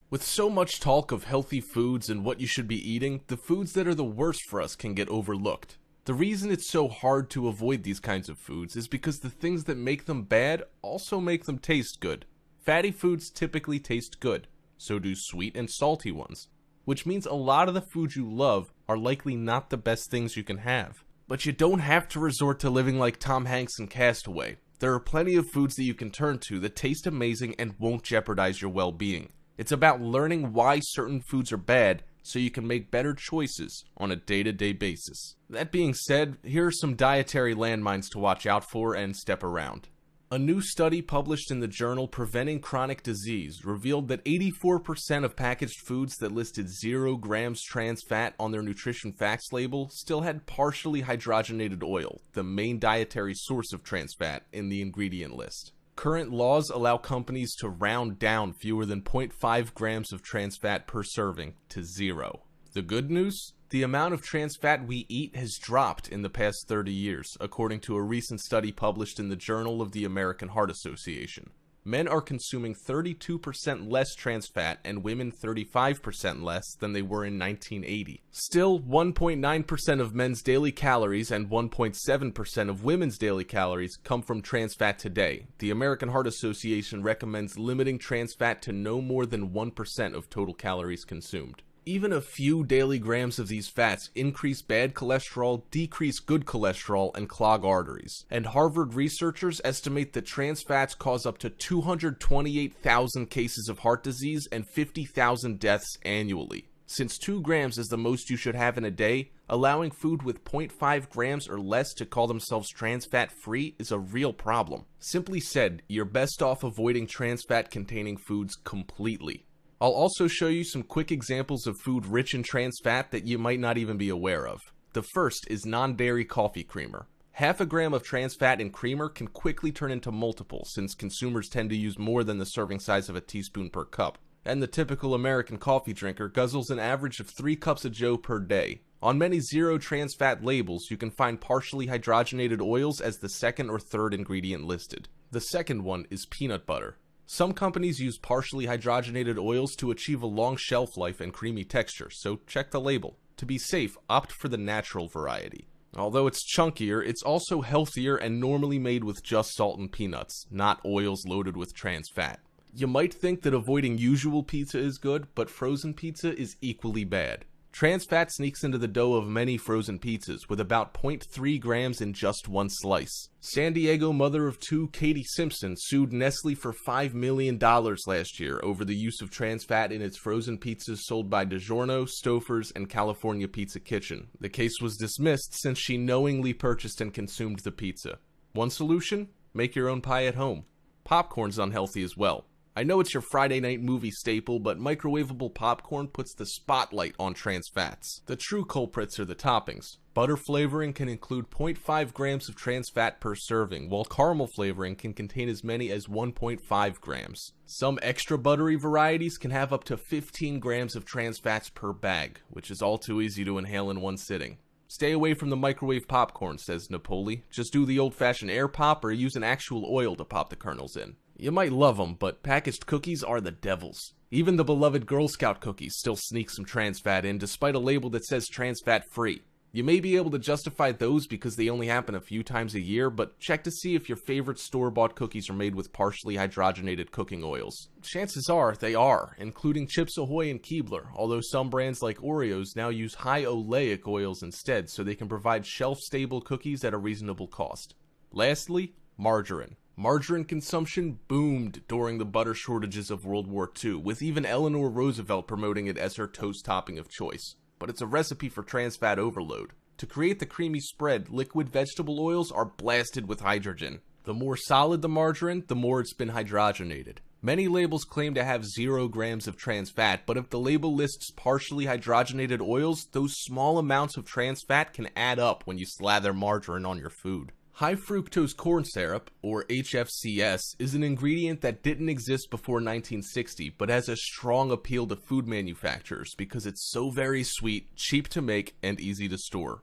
With so much talk of healthy foods and what you should be eating, the foods that are the worst for us can get overlooked. The reason it's so hard to avoid these kinds of foods is because the things that make them bad also make them taste good. Fatty foods typically taste good, so do sweet and salty ones, which means a lot of the foods you love are likely not the best things you can have. But you don't have to resort to living like Tom Hanks in Castaway. There are plenty of foods that you can turn to that taste amazing and won't jeopardize your well-being. It's about learning why certain foods are bad so you can make better choices on a day-to-day basis. That being said, here are some dietary landmines to watch out for and step around. A new study published in the journal Preventing Chronic Disease revealed that 84% of packaged foods that listed 0 grams trans fat on their nutrition facts label still had partially hydrogenated oil, the main dietary source of trans fat, in the ingredient list. Current laws allow companies to round down fewer than 0.5 grams of trans fat per serving to 0. The good news? The amount of trans fat we eat has dropped in the past 30 years, according to a recent study published in the Journal of the American Heart Association. Men are consuming 32% less trans fat and women 35% less than they were in 1980. Still, 1.9% of men's daily calories and 1.7% of women's daily calories come from trans fat today. The American Heart Association recommends limiting trans fat to no more than 1% of total calories consumed. Even a few daily grams of these fats increase bad cholesterol, decrease good cholesterol, and clog arteries. And Harvard researchers estimate that trans fats cause up to 228,000 cases of heart disease and 50,000 deaths annually. Since 2 grams is the most you should have in a day, allowing food with 0.5 grams or less to call themselves trans fat free is a real problem. Simply said, you're best off avoiding trans fat containing foods completely. I'll also show you some quick examples of food rich in trans fat that you might not even be aware of. The first is non-dairy coffee creamer. Half a gram of trans fat in creamer can quickly turn into multiple, since consumers tend to use more than the serving size of a teaspoon per cup. And the typical American coffee drinker guzzles an average of 3 cups of joe per day. On many zero trans fat labels, you can find partially hydrogenated oils as the second or third ingredient listed. The second one is peanut butter. Some companies use partially hydrogenated oils to achieve a long shelf life and creamy texture, so check the label. To be safe, opt for the natural variety. Although it's chunkier, it's also healthier and normally made with just salt and peanuts, not oils loaded with trans fat. You might think that avoiding usual pizza is good, but frozen pizza is equally bad. Trans fat sneaks into the dough of many frozen pizzas, with about 0.3 grams in just one slice. San Diego mother of 2 Katie Simpson sued Nestle for $5 million last year over the use of trans fat in its frozen pizzas sold by DiGiorno, Stouffer's, and California Pizza Kitchen. The case was dismissed since she knowingly purchased and consumed the pizza. One solution? Make your own pie at home. Popcorn's unhealthy as well. I know it's your Friday night movie staple, but microwavable popcorn puts the spotlight on trans fats. The true culprits are the toppings. Butter flavoring can include 0.5 grams of trans fat per serving, while caramel flavoring can contain as many as 1.5 grams. Some extra buttery varieties can have up to 15 grams of trans fats per bag, which is all too easy to inhale in one sitting. Stay away from the microwave popcorn, says Napoli. Just do the old-fashioned air pop or use an actual oil to pop the kernels in. You might love them, but packaged cookies are the devils. Even the beloved Girl Scout cookies still sneak some trans fat in, despite a label that says trans fat free. You may be able to justify those because they only happen a few times a year, but check to see if your favorite store-bought cookies are made with partially hydrogenated cooking oils. Chances are they are, including Chips Ahoy and Keebler, although some brands like Oreos now use high oleic oils instead so they can provide shelf-stable cookies at a reasonable cost. Lastly, margarine. Margarine consumption boomed during the butter shortages of World War II, with even Eleanor Roosevelt promoting it as her toast topping of choice. But it's a recipe for trans fat overload. To create the creamy spread, liquid vegetable oils are blasted with hydrogen. The more solid the margarine, the more it's been hydrogenated. Many labels claim to have 0 grams of trans fat, but if the label lists partially hydrogenated oils, those small amounts of trans fat can add up when you slather margarine on your food. High fructose corn syrup, or HFCS, is an ingredient that didn't exist before 1960, but has a strong appeal to food manufacturers because it's so very sweet, cheap to make, and easy to store.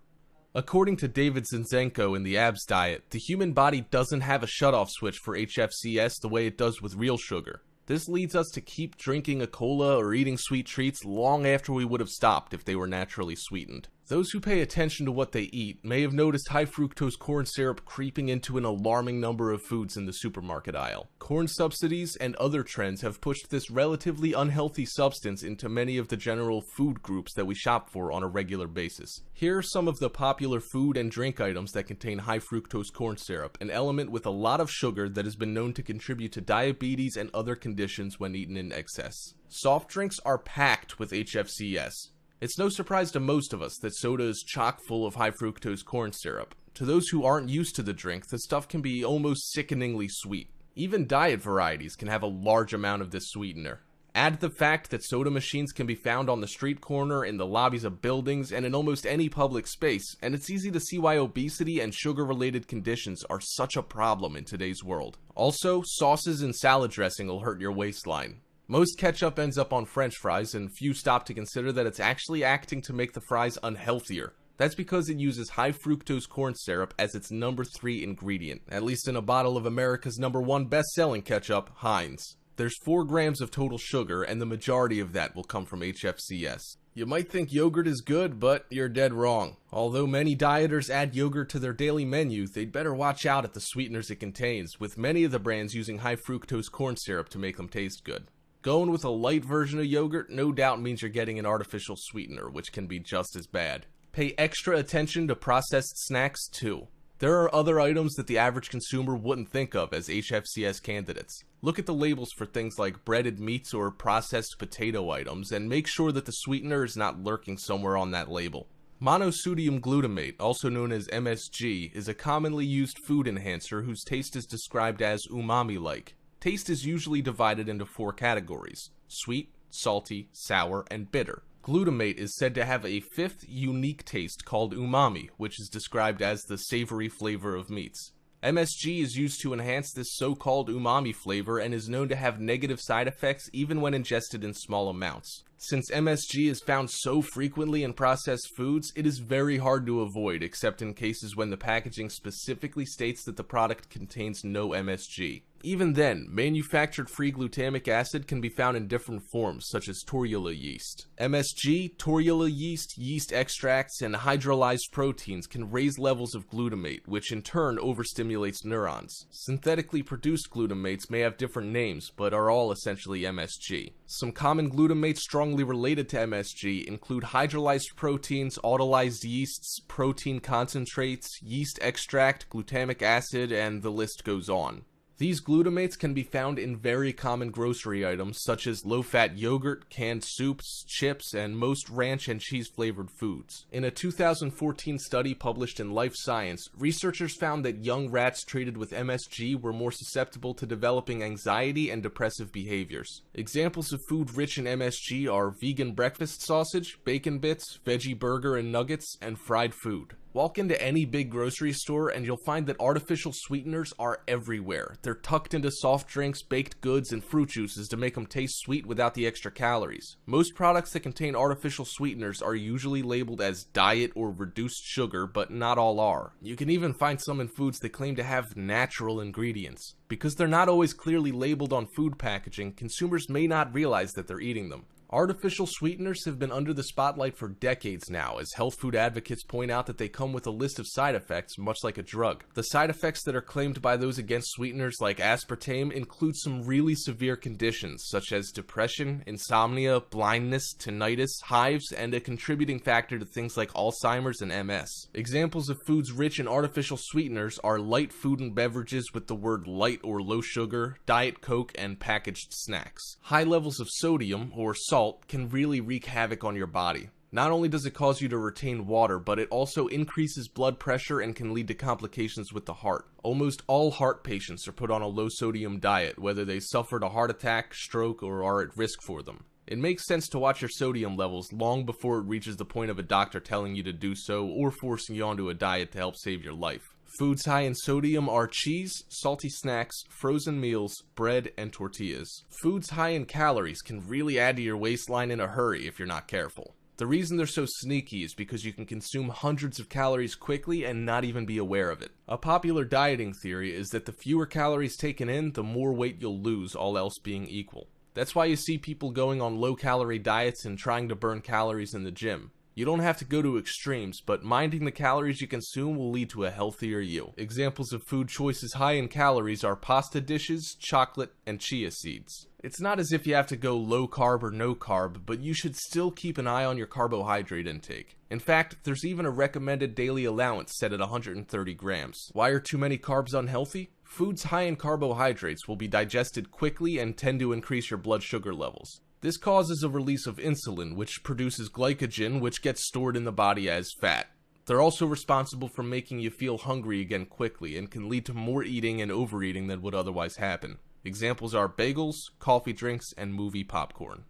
According to David Zinczenko in the ABS diet, the human body doesn't have a shutoff switch for HFCS the way it does with real sugar. This leads us to keep drinking a cola or eating sweet treats long after we would have stopped if they were naturally sweetened. Those who pay attention to what they eat may have noticed high fructose corn syrup creeping into an alarming number of foods in the supermarket aisle. Corn subsidies and other trends have pushed this relatively unhealthy substance into many of the general food groups that we shop for on a regular basis. Here are some of the popular food and drink items that contain high fructose corn syrup, an element with a lot of sugar that has been known to contribute to diabetes and other conditions when eaten in excess. Soft drinks are packed with HFCS. It's no surprise to most of us that soda is chock full of high fructose corn syrup. To those who aren't used to the drink, the stuff can be almost sickeningly sweet. Even diet varieties can have a large amount of this sweetener. Add the fact that soda machines can be found on the street corner, in the lobbies of buildings, and in almost any public space, and it's easy to see why obesity and sugar-related conditions are such a problem in today's world. Also, sauces and salad dressing will hurt your waistline. Most ketchup ends up on French fries, and few stop to consider that it's actually acting to make the fries unhealthier. That's because it uses high fructose corn syrup as its number 3 ingredient, at least in a bottle of America's number 1 best-selling ketchup, Heinz. There's 4 grams of total sugar, and the majority of that will come from HFCS. You might think yogurt is good, but you're dead wrong. Although many dieters add yogurt to their daily menu, they'd better watch out at the sweeteners it contains, with many of the brands using high fructose corn syrup to make them taste good. Going with a light version of yogurt no doubt means you're getting an artificial sweetener, which can be just as bad. Pay extra attention to processed snacks too. There are other items that the average consumer wouldn't think of as HFCS candidates. Look at the labels for things like breaded meats or processed potato items and make sure that the sweetener is not lurking somewhere on that label. Monosodium glutamate, also known as MSG, is a commonly used food enhancer whose taste is described as umami-like. Taste is usually divided into 4 categories: sweet, salty, sour, and bitter. Glutamate is said to have a 5th unique taste called umami, which is described as the savory flavor of meats. MSG is used to enhance this so-called umami flavor and is known to have negative side effects even when ingested in small amounts. Since MSG is found so frequently in processed foods, it is very hard to avoid, except in cases when the packaging specifically states that the product contains no MSG. Even then, manufactured free glutamic acid can be found in different forms, such as torula yeast. MSG, torula yeast, yeast extracts, and hydrolyzed proteins can raise levels of glutamate, which in turn overstimulates neurons. Synthetically produced glutamates may have different names, but are all essentially MSG. Some common glutamates strongly related to MSG include hydrolyzed proteins, autolyzed yeasts, protein concentrates, yeast extract, glutamic acid, and the list goes on. These glutamates can be found in very common grocery items such as low-fat yogurt, canned soups, chips, and most ranch and cheese-flavored foods. In a 2014 study published in Life Science, researchers found that young rats treated with MSG were more susceptible to developing anxiety and depressive behaviors. Examples of food rich in MSG are vegan breakfast sausage, bacon bits, veggie burger and nuggets, and fried food. Walk into any big grocery store and you'll find that artificial sweeteners are everywhere. They're tucked into soft drinks, baked goods, and fruit juices to make them taste sweet without the extra calories. Most products that contain artificial sweeteners are usually labeled as diet or reduced sugar, but not all are. You can even find some in foods that claim to have natural ingredients. Because they're not always clearly labeled on food packaging, consumers may not realize that they're eating them. Artificial sweeteners have been under the spotlight for decades now, as health food advocates point out that they come with a list of side effects, much like a drug. The side effects that are claimed by those against sweeteners like aspartame include some really severe conditions, such as depression, insomnia, blindness, tinnitus, hives, and a contributing factor to things like Alzheimer's and MS. Examples of foods rich in artificial sweeteners are light food and beverages with the word light or low sugar, Diet Coke, and packaged snacks. High levels of sodium, or salt, can really wreak havoc on your body. Not only does it cause you to retain water, but it also increases blood pressure and can lead to complications with the heart. Almost all heart patients are put on a low-sodium diet, whether they suffered a heart attack, stroke, or are at risk for them. It makes sense to watch your sodium levels long before it reaches the point of a doctor telling you to do so or forcing you onto a diet to help save your life. Foods high in sodium are cheese, salty snacks, frozen meals, bread, and tortillas. Foods high in calories can really add to your waistline in a hurry if you're not careful. The reason they're so sneaky is because you can consume hundreds of calories quickly and not even be aware of it. A popular dieting theory is that the fewer calories taken in, the more weight you'll lose, all else being equal. That's why you see people going on low-calorie diets and trying to burn calories in the gym. You don't have to go to extremes, but minding the calories you consume will lead to a healthier you. Examples of food choices high in calories are pasta dishes, chocolate, and chia seeds. It's not as if you have to go low carb or no carb, but you should still keep an eye on your carbohydrate intake. In fact, there's even a recommended daily allowance set at 130 grams. Why are too many carbs unhealthy? Foods high in carbohydrates will be digested quickly and tend to increase your blood sugar levels. This causes a release of insulin, which produces glycogen, which gets stored in the body as fat. They're also responsible for making you feel hungry again quickly and can lead to more eating and overeating than would otherwise happen. Examples are bagels, coffee drinks, and movie popcorn.